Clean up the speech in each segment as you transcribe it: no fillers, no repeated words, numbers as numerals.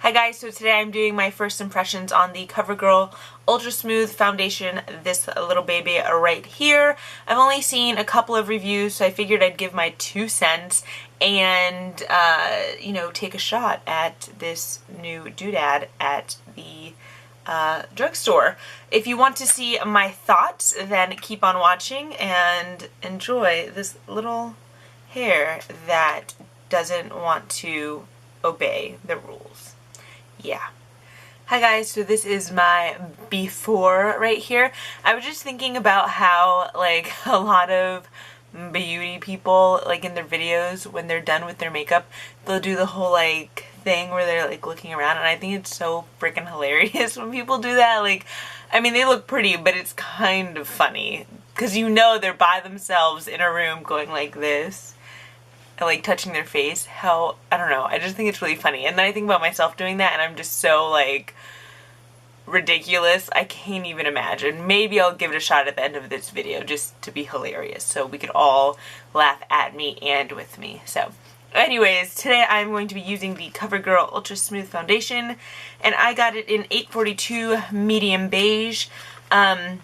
Hi guys, so today I'm doing my first impressions on the CoverGirl Ultra Smooth Foundation, this little baby right here. I've only seen a couple of reviews, so I figured I'd give my 2 cents and, you know, take a shot at this new doodad at the drugstore. If you want to see my thoughts, then keep on watching and enjoy this little hair that doesn't want to obey the rules. Yeah. Hi guys, so this is my before right here. I was just thinking about how, like, a lot of beauty people, like, in their videos, when they're done with their makeup, they'll do the whole, like, thing where they're, like, looking around, and I think it's so freaking hilarious when people do that. Like, I mean, they look pretty, but it's kind of funny, because you know they're by themselves in a room going like this. Like touching their face. How, I don't know, I just think it's really funny. And then I think about myself doing that and I'm just so like ridiculous. I can't even imagine. Maybe I'll give it a shot at the end of this video just to be hilarious so we could all laugh at me and with me. So anyways, today I'm going to be using the CoverGirl Ultra Smooth Foundation and I got it in 842 medium beige. I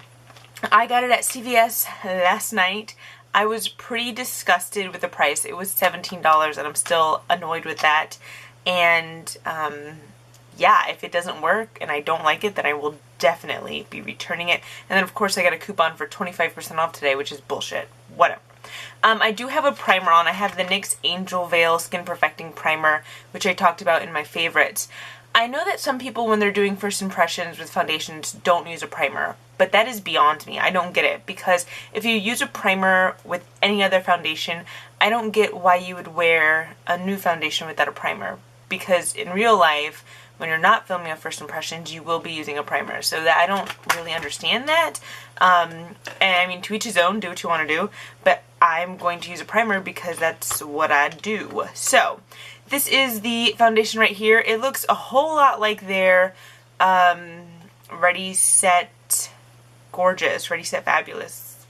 got it at CVS last night. I was pretty disgusted with the price. It was $17 and I'm still annoyed with that. And yeah, if it doesn't work and I don't like it, then I will definitely be returning it. And then of course I got a coupon for 25% off today, which is bullshit. Whatever. I do have a primer on. I have the NYX Angel Veil Skin Perfecting Primer, which I talked about in my favorites. I know that some people, when they're doing first impressions with foundations, don't use a primer, but that is beyond me. I don't get it, because if you use a primer with any other foundation, I don't get why you would wear a new foundation without a primer, because in real life, when you're not filming a first impressions, you will be using a primer, so that I don't really understand that. And I mean, to each his own, do what you want to do, but I'm going to use a primer because that's what I do. So this is the foundation right here. It looks a whole lot like their Ready Set Gorgeous, Ready Set Fabulous,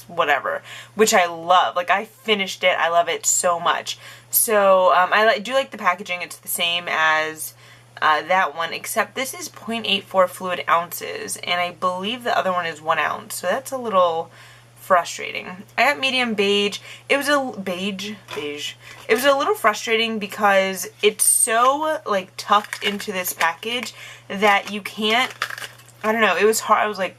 whatever, which I love. Like, I finished it. I love it so much. So I do like the packaging. It's the same as that one, except this is 0.84 fluid ounces, and I believe the other one is 1 ounce. So that's a little frustrating. I got medium beige. It was a beige. It was a little frustrating because it's so like tucked into this package that you can't, I don't know, it was hard. I was like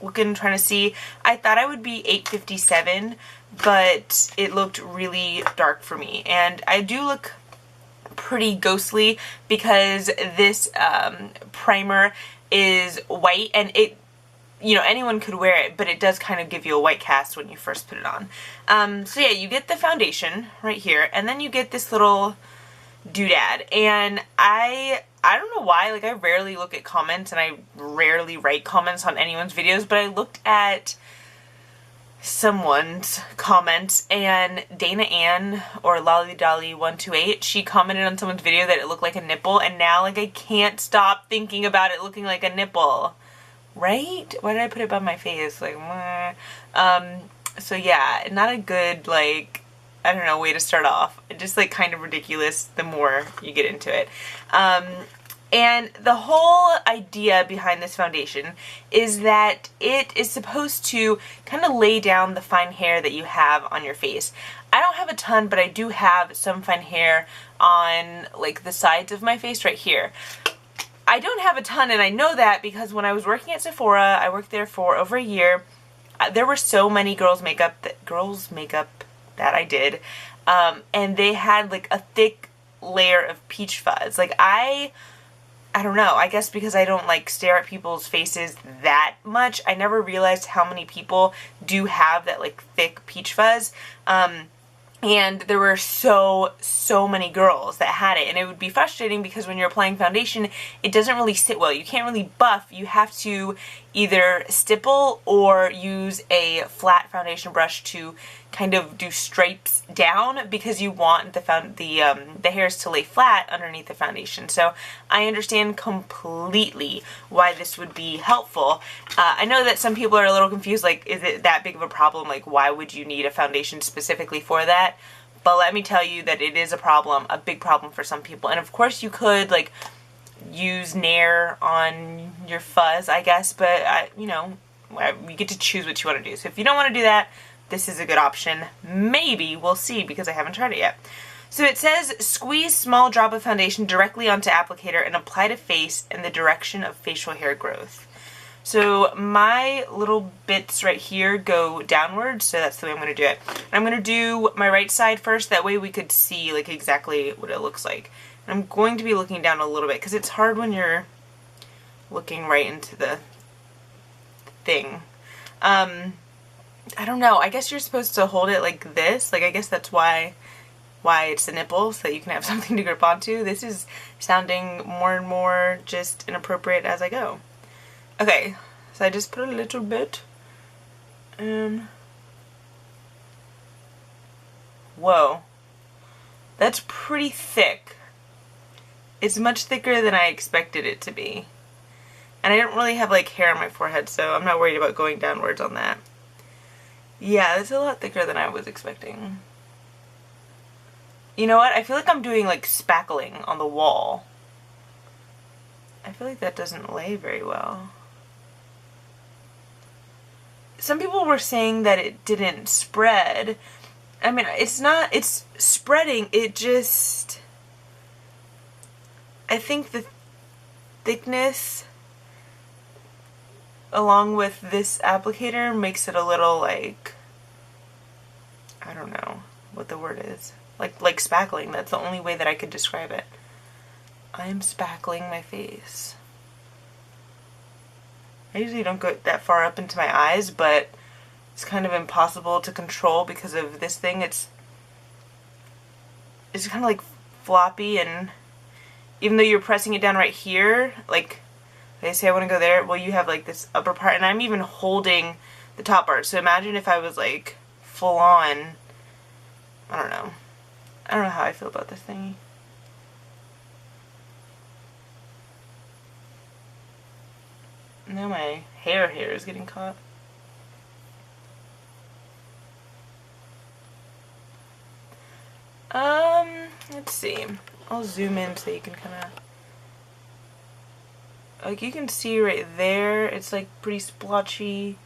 looking, trying to see. I thought I would be 857, but it looked really dark for me. And I do look pretty ghostly because this primer is white, and it, you know, anyone could wear it, but it does kind of give you a white cast when you first put it on. So yeah, you get the foundation right here, and then you get this little doodad, and I don't know why, like, I rarely look at comments, and I rarely write comments on anyone's videos, but I looked at someone's comments, and Dana Ann, or Lolly Dolly 128, she commented on someone's video that it looked like a nipple, and now, like, I can't stop thinking about it looking like a nipple. Right? Why did I put it by my face? Like, so yeah, not a good, like, I don't know, way to start off. Just, like, kind of ridiculous the more you get into it. And the whole idea behind this foundation is that it is supposed to kind of lay down the fine hair that you have on your face. I don't have a ton, but I do have some fine hair on, like, the sides of my face right here. I don't have a ton, and I know that because when I was working at Sephora, I worked there for over a year, there were so many girls' makeup that I did, and they had like a thick layer of peach fuzz. Like, I don't know, I guess because I don't like stare at people's faces that much, I never realized how many people do have that like thick peach fuzz. And there were so many girls that had it, and it would be frustrating because when you're applying foundation, it doesn't really sit well. You can't really buff. You have to either stipple or use a flat foundation brush to kind of do stripes down because you want the hairs to lay flat underneath the foundation. So I understand completely why this would be helpful. I know that some people are a little confused, like, is it that big of a problem? Like, why would you need a foundation specifically for that? But let me tell you that it is a problem, a big problem for some people. And of course you could, like, use Nair on your fuzz, I guess, but you know, you get to choose what you want to do. So if you don't want to do that, this is a good option. Maybe, we'll see, because I haven't tried it yet. So it says, squeeze small drop of foundation directly onto applicator and apply to face in the direction of facial hair growth. So my little bits right here go downward, so that's the way I'm going to do it. I'm going to do my right side first, that way we could see like exactly what it looks like. And I'm going to be looking down a little bit, because it's hard when you're looking right into the thing. I don't know, I guess you're supposed to hold it like this, like I guess that's why it's the nipple, so that you can have something to grip onto. This is sounding more and more just inappropriate as I go. Okay, so I just put a little bit, and whoa, that's pretty thick. It's much thicker than I expected it to be. And I don't really have like hair on my forehead, so I'm not worried about going downwards on that. Yeah, that's a lot thicker than I was expecting. You know what? I feel like I'm doing like spackling on the wall. I feel like that doesn't lay very well. Some people were saying that it didn't spread. I mean, it's not, it's spreading, it just, I think the thickness along with this applicator makes it a little like, I don't know what the word is. Like spackling. That's the only way that I could describe it. I am spackling my face. I usually don't go that far up into my eyes, but it's kind of impossible to control because of this thing. It's kind of like floppy, and even though you're pressing it down right here, like they say I want to go there, well, you have like this upper part, and I'm even holding the top part. So imagine if I was like full on, I don't know how I feel about this thingy. Now my hair is getting caught. Let's see. I'll zoom in so you can kind of, like, you can see right there, it's like pretty splotchy,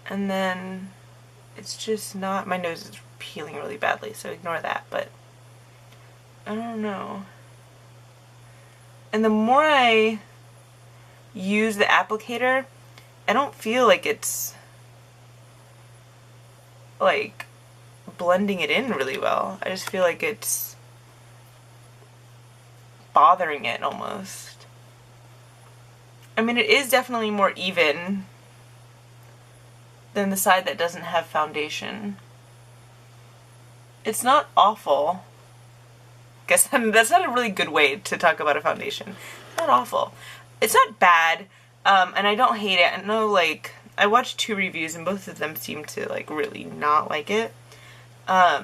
and then it's just not, my nose is peeling really badly, so ignore that, but I don't know. And the more I use the applicator, I don't feel like it's like blending it in really well. I just feel like it's bothering it almost. I mean, it is definitely more even than the side that doesn't have foundation. It's not awful. Guess that's not a really good way to talk about a foundation. It's not awful. It's not bad, and I don't hate it. I know, like, I watched 2 reviews and both of them seemed to, like, really not like it. I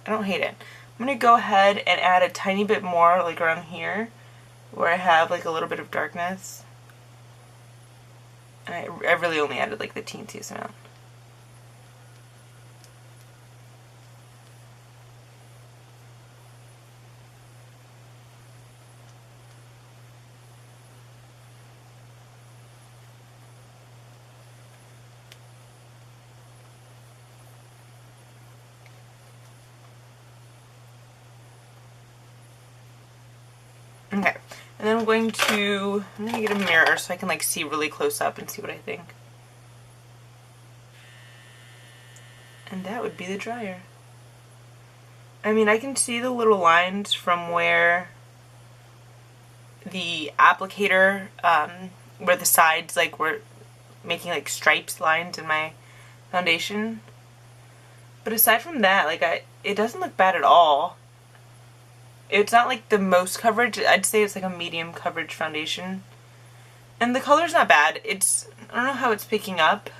don't hate it. I'm gonna go ahead and add a tiny bit more, like, around here, where I have, like, a little bit of darkness. And I really only added, like, the teensiest amount. Okay, and then I'm gonna get a mirror so I can like see really close up and see what I think. And that would be the dryer. I mean, I can see the little lines from where the applicator, where the sides like were making like stripes lines in my foundation. But aside from that, like it doesn't look bad at all. It's not like the most coverage. I'd say it's like a medium coverage foundation. And the color's not bad. I don't know how it's picking up.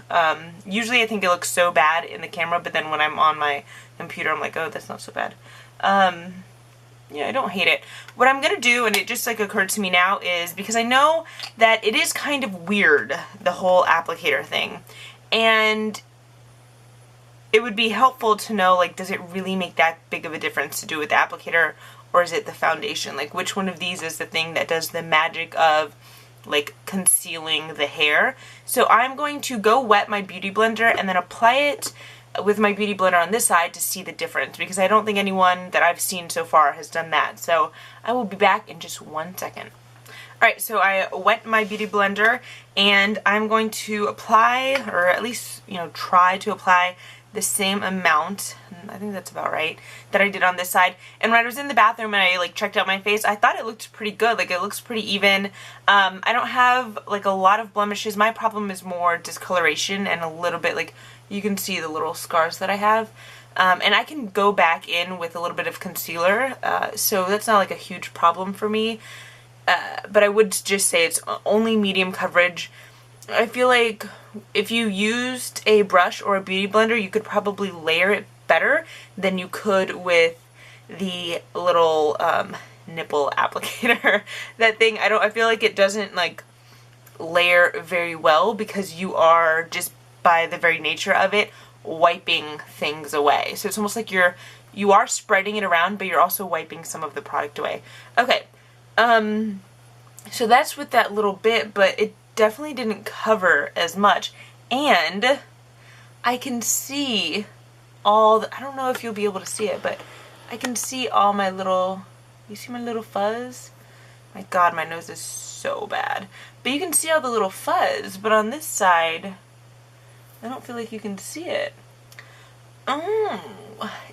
Usually I think it looks so bad in the camera, but then when I'm on my computer, I'm like, oh, that's not so bad. Yeah, I don't hate it. What I'm gonna do, and it just like occurred to me now, is because I know that it is kind of weird, the whole applicator thing. And it would be helpful to know, like, does it really make that big of a difference to do with the applicator or is it the foundation? Like, which one of these is the thing that does the magic of like concealing the hair? So I'm going to go wet my Beauty Blender and then apply it with my Beauty Blender on this side to see the difference, because I don't think anyone that I've seen so far has done that. So I will be back in just 1 second. Alright, so I wet my Beauty Blender and I'm going to apply, or at least, you know, try to apply the same amount, I think that's about right, that I did on this side. And when I was in the bathroom and I like checked out my face, I thought it looked pretty good. Like, it looks pretty even. I don't have like a lot of blemishes. My problem is more discoloration and a little bit, like, you can see the little scars that I have. And I can go back in with a little bit of concealer, so that's not like a huge problem for me. But I would just say it's only medium coverage. I feel like if you used a brush or a Beauty Blender, you could probably layer it better than you could with the little nipple applicator. That thing, I feel like it doesn't like layer very well, because you are just, by the very nature of it, wiping things away. So it's almost like you are spreading it around, but you're also wiping some of the product away. Okay, so that's with that little bit, but it definitely didn't cover as much. And I can see all the, I don't know if you'll be able to see it, but I can see all my little, you see my little fuzz? My God, my nose is so bad. But you can see all the little fuzz, but on this side, I don't feel like you can see it. Oh,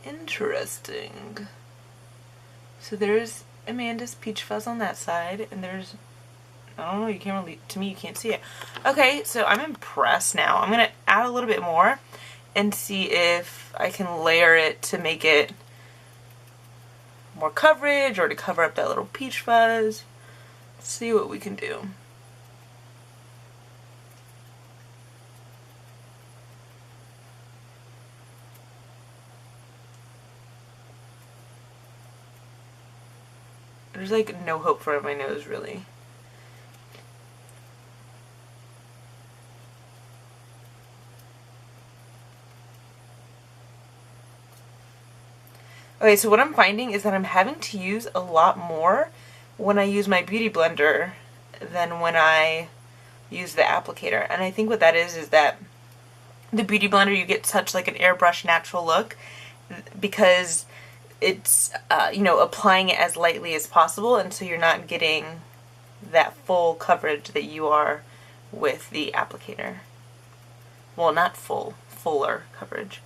interesting. So there's Amanda's peach fuzz on that side, and there's, I don't know, you can't really, to me you can't see it. Okay, so I'm impressed now. I'm going to add a little bit more and see if I can layer it to make it more coverage, or to cover up that little peach fuzz. Let's see what we can do. There's like no hope for my nose, really. Okay, so what I'm finding is that I'm having to use a lot more when I use my Beauty Blender than when I use the applicator. And I think what that is that the Beauty Blender, you get such like an airbrush natural look, because it's, you know, applying it as lightly as possible, and so you're not getting that full coverage that you are with the applicator. Well, not full, fuller coverage.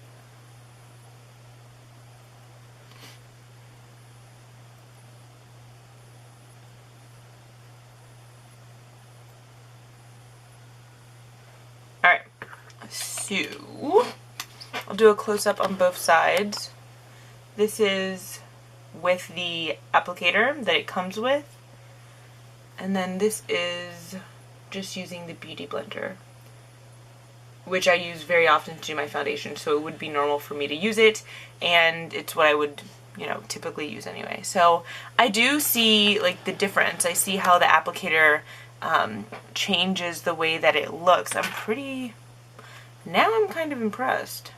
Alright, so I'll do a close-up on both sides. This is with the applicator that it comes with, and then this is just using the Beauty Blender, which I use very often to do my foundation, so it would be normal for me to use it, and it's what I would, you know, typically use anyway. So I do see like the difference. I see how the applicator changes the way that it looks. I'm kind of impressed.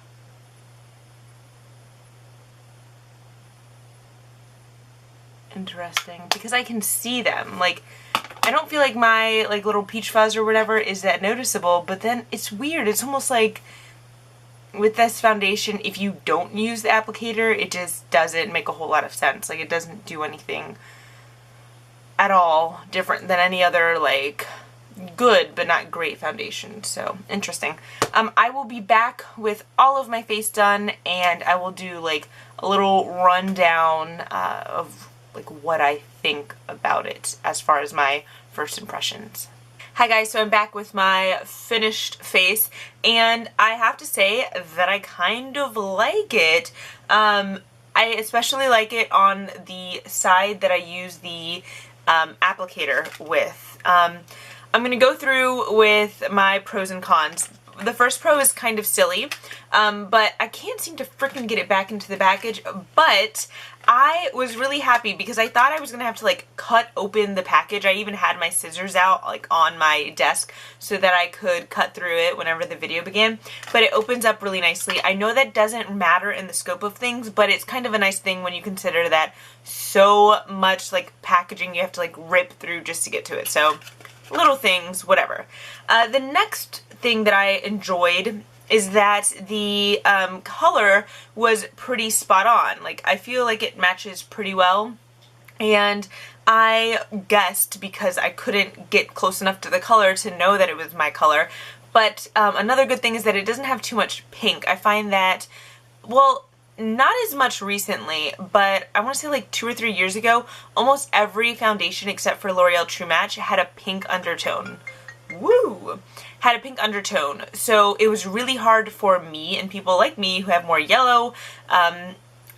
Interesting, because I can see them. Like, I don't feel like my like little peach fuzz or whatever is that noticeable, but then it's weird. It's almost like with this foundation, if you don't use the applicator, it just doesn't make a whole lot of sense. Like, it doesn't do anything at all different than any other like good but not great foundation. So interesting. I will be back with all of my face done, and I will do like a little rundown of like what I think about it as far as my first impressions. Hi guys, so I'm back with my finished face, and I have to say that I kind of like it. I especially like it on the side that I use the applicator with. I'm going to go through with my pros and cons. the first pro is kind of silly, but I can't seem to freaking get it back into the package, but I was really happy because I thought I was going to have to like cut open the package. I even had my scissors out like on my desk so that I could cut through it whenever the video began, but it opens up really nicely. I know that doesn't matter in the scope of things, but it's kind of a nice thing when you consider that so much like packaging you have to like rip through just to get to it. So little things, whatever. The next thing that I enjoyed is that the color was pretty spot on. Like, I feel like it matches pretty well, and I guessed because I couldn't get close enough to the color to know that it was my color. But another good thing is that it doesn't have too much pink. I find that, well, not as much recently, but I want to say like 2 or 3 years ago, almost every foundation except for L'Oreal True Match had a pink undertone. Woo! Had a pink undertone. So it was really hard for me and people like me who have more yellow,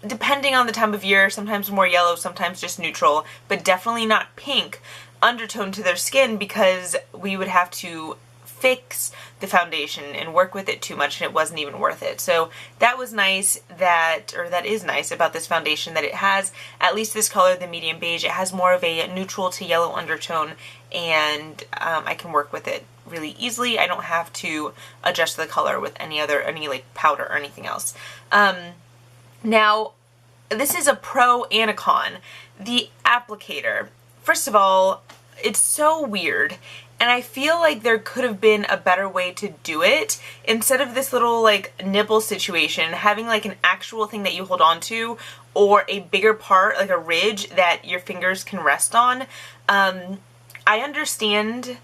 depending on the time of year, sometimes more yellow, sometimes just neutral, but definitely not pink undertone to their skin, because we would have to fix the foundation and work with it too much and it wasn't even worth it. So that was nice that is nice about this foundation, that it has at least this color, the medium beige. It has more of a neutral to yellow undertone, and I can work with it really easily. I don't have to adjust the color with any like powder or anything else. Now, this is a pro and a con. The applicator. First of all, it's so weird. And I feel like there could have been a better way to do it. Instead of this little like nipple situation, having like an actual thing that you hold on to, or a bigger part, like a ridge that your fingers can rest on. I understand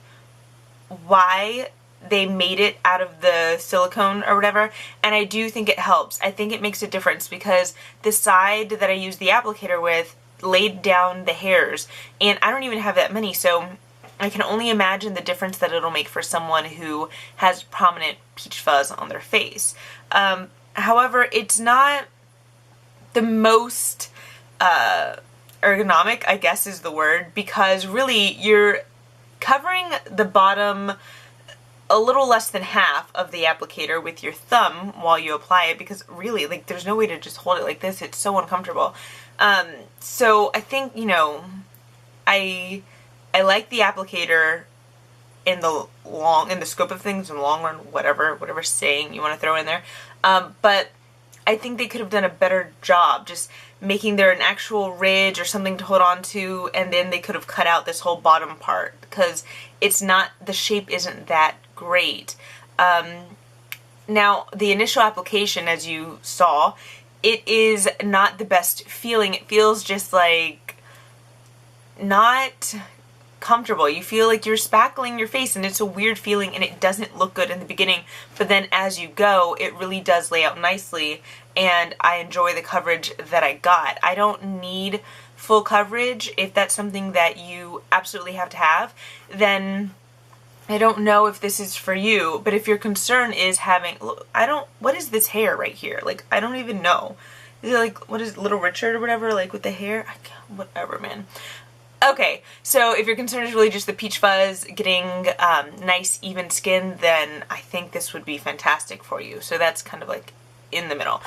why they made it out of the silicone or whatever, and I do think it helps. I think it makes a difference because the side that I use the applicator with laid down the hairs, and I don't even have that many, so I can only imagine the difference that it'll make for someone who has prominent peach fuzz on their face. However, it's not the most ergonomic, I guess is the word, because really you're covering the bottom a little less than half of the applicator with your thumb while you apply it, because really, like, there's no way to just hold it like this. It's so uncomfortable. So I think, you know, I like the applicator in the scope of things, in the long run, whatever saying you want to throw in there. But I think they could have done a better job just making there an actual ridge or something to hold on to, and then they could have cut out this whole bottom part, because it's not, the shape isn't that great. Now, the initial application, as you saw, it is not the best feeling. It feels just like not comfortable. You feel like you're spackling your face, and it's a weird feeling, and it doesn't look good in the beginning, but then as you go, it really does lay out nicely, and I enjoy the coverage that I got. I don't need full coverage. If that's something that you absolutely have to have, then I don't know if this is for you, but if your concern is having, look, what is this hair right here? Like, I don't even know. Is it like, what is Little Richard or whatever, like with the hair? Whatever, man. Okay, so if your concern is really just the peach fuzz, getting nice even skin, then I think this would be fantastic for you. So that's kind of like in the middle.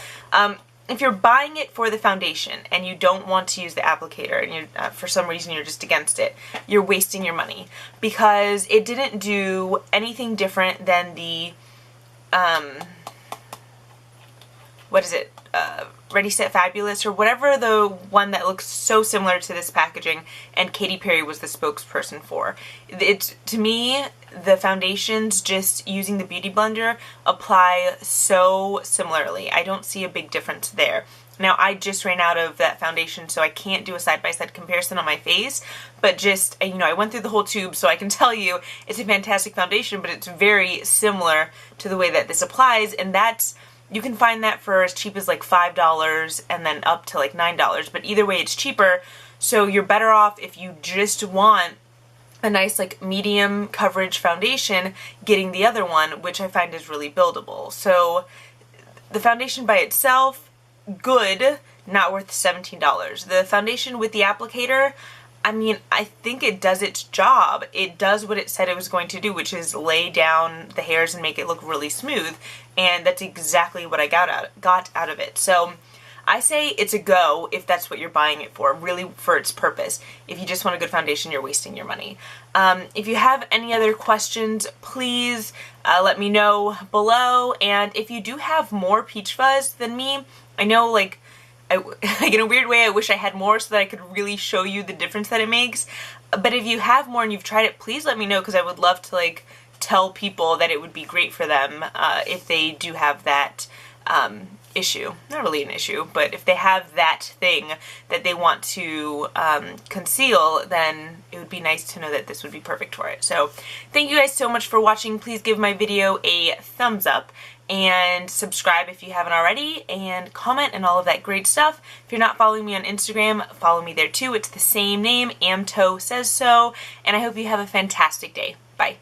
If you're buying it for the foundation and you don't want to use the applicator, and you for some reason you're just against it, you're wasting your money, because it didn't do anything different than the what is it? Ready Set Fabulous, or whatever, the one that looks so similar to this packaging and Katy Perry was the spokesperson for. It's, to me, the foundations, just using the Beauty Blender, apply so similarly. I don't see a big difference there. Now, I just ran out of that foundation, so I can't do a side-by-side comparison on my face, but just, you know, I went through the whole tube, so I can tell you it's a fantastic foundation, but it's very similar to the way that this applies, and that's, you can find that for as cheap as like $5 and then up to like $9, but either way it's cheaper, so you're better off if you just want a nice like medium coverage foundation getting the other one, which I find is really buildable. So the foundation by itself, good, not worth $17. The foundation with the applicator, I mean, I think it does its job. It does what it said it was going to do, which is lay down the hairs and make it look really smooth. And that's exactly what I got out of it. So I say it's a go if that's what you're buying it for, really for its purpose. If you just want a good foundation, you're wasting your money. If you have any other questions, please let me know below. And if you do have more peach fuzz than me, I know, like in a weird way, I wish I had more so that I could really show you the difference that it makes. But if you have more and you've tried it, please let me know, because I would love to like tell people that it would be great for them if they do have that issue. Not really an issue, but if they have that thing that they want to conceal, then it would be nice to know that this would be perfect for it. So thank you guys so much for watching. Please give my video a thumbs up and subscribe if you haven't already, and comment and all of that great stuff. If you're not following me on Instagram, follow me there too. It's the same name, AmTo says so, and I hope you have a fantastic day. Bye.